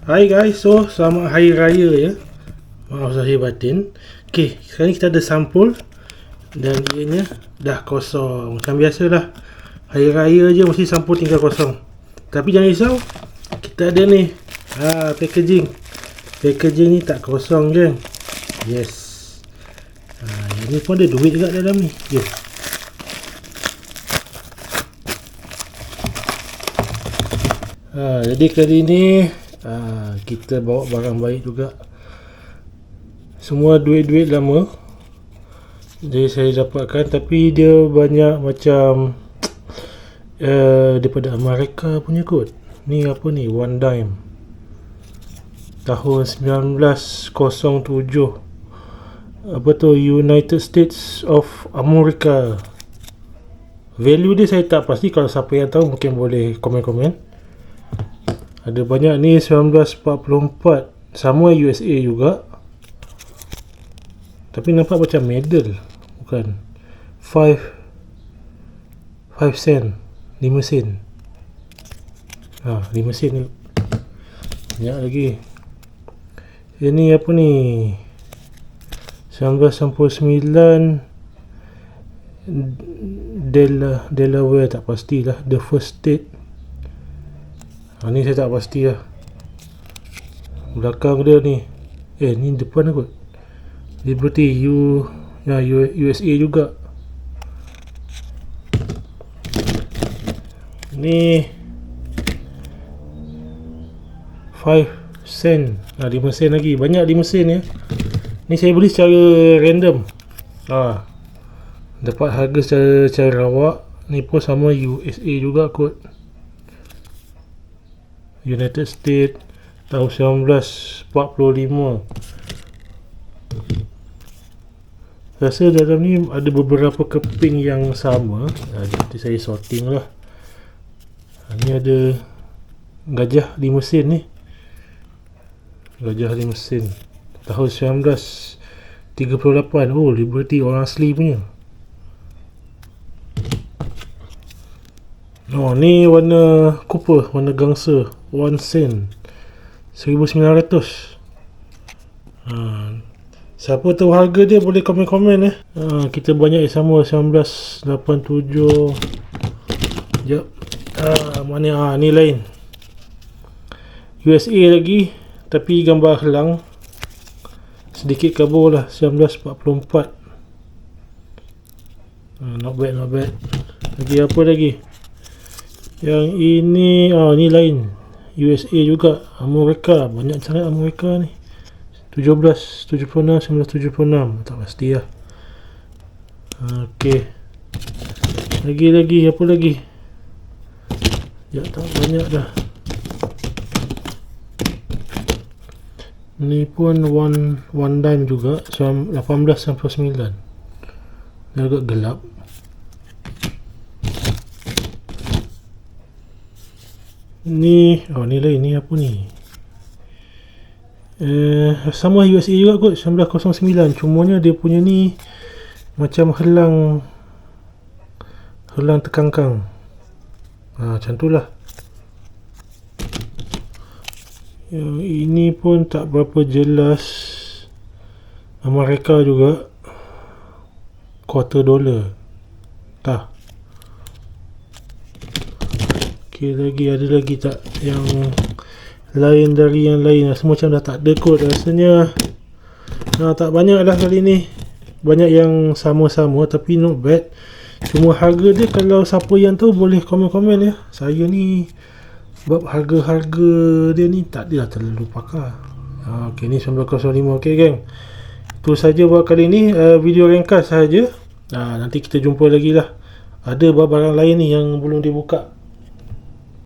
Hai guys, so selamat Hari Raya ya. Maaf zahir batin. Okay, sekarang kita ada sampul dan ianya dah kosong. Macam biasalah, Hari Raya je mesti sampul tinggal kosong. Tapi jangan risau, kita ada ni packaging. Packaging ni tak kosong je. Yes. Ini pun ada duit juga dalam ni. Yes. Jadi kali ni kita bawa barang baik juga. Semua duit-duit lama jadi saya dapatkan, tapi dia banyak macam daripada Amerika punya kot. Ni apa ni, one dime tahun 1907. Apa tu, United States of America. Value dia saya tak pasti, kalau siapa yang tahu mungkin boleh komen-komen. Ada banyak ni, 1944, sama USA juga, tapi nampak macam medal, bukan. 5 sen, 5 sen. 5 sen ni banyak lagi. Ini apa ni, 1999, Delaware, tak pastilah, the first state. Ni saya tak pasti lah. Belakang dia ni, ni depan kot, Liberty USA juga. Ni 5 sen, 5 sen lagi, banyak 5 sen ya. Ni saya beli secara random. Dapat harga secara rawak. Ni pun sama USA juga kot, United States, tahun 1945. Rasa dalam ni ada beberapa keping yang sama. Nanti saya sorting lah. Ni ada gajah 5 sen ni. Gajah 5 sen tahun 1938. Oh, Liberty orang asli punya. Ni warna copper, warna gangsa, 1 sen, 1900. Siapa tahu harga dia boleh komen-komen kita banyak yang sama, 1987. Sekejap, mana ni lain, USA lagi, tapi gambar helang, sedikit kabur lah, 1944. Not bad. Lagi apa lagi? Yang ini, ni lain, USA juga, Amerika, banyak sangat Amerika ni. 1976, tak pasti lah. Okey. Lagi apa lagi? Ya, tak banyak dah. Ni pun one dime juga, 1899. Dia agak gelap. Ni, ni lain, ni apa ni? Sama USA juga kot, 1909. Cumanya dia punya ni macam helang terkangkang. Macam tu lah. Yang ini pun tak berapa jelas, Amerika juga, $quarter. Tak. Okay, ada lagi tak yang lain dari yang lain? Semua macam dah tak ada kot rasanya. Tak banyak dah kali ni. Banyak yang sama-sama, tapi not bad. Cuma harga dia, kalau siapa yang tahu boleh komen-komen ya. Saya ni sebab harga-harga dia ni tak adalah terlalu pakar. Ok, ni 1905. Ok geng, itu saja buat kali ni, video ringkas saja. Nanti kita jumpa lagi lah. Ada barang lain ni yang belum dibuka.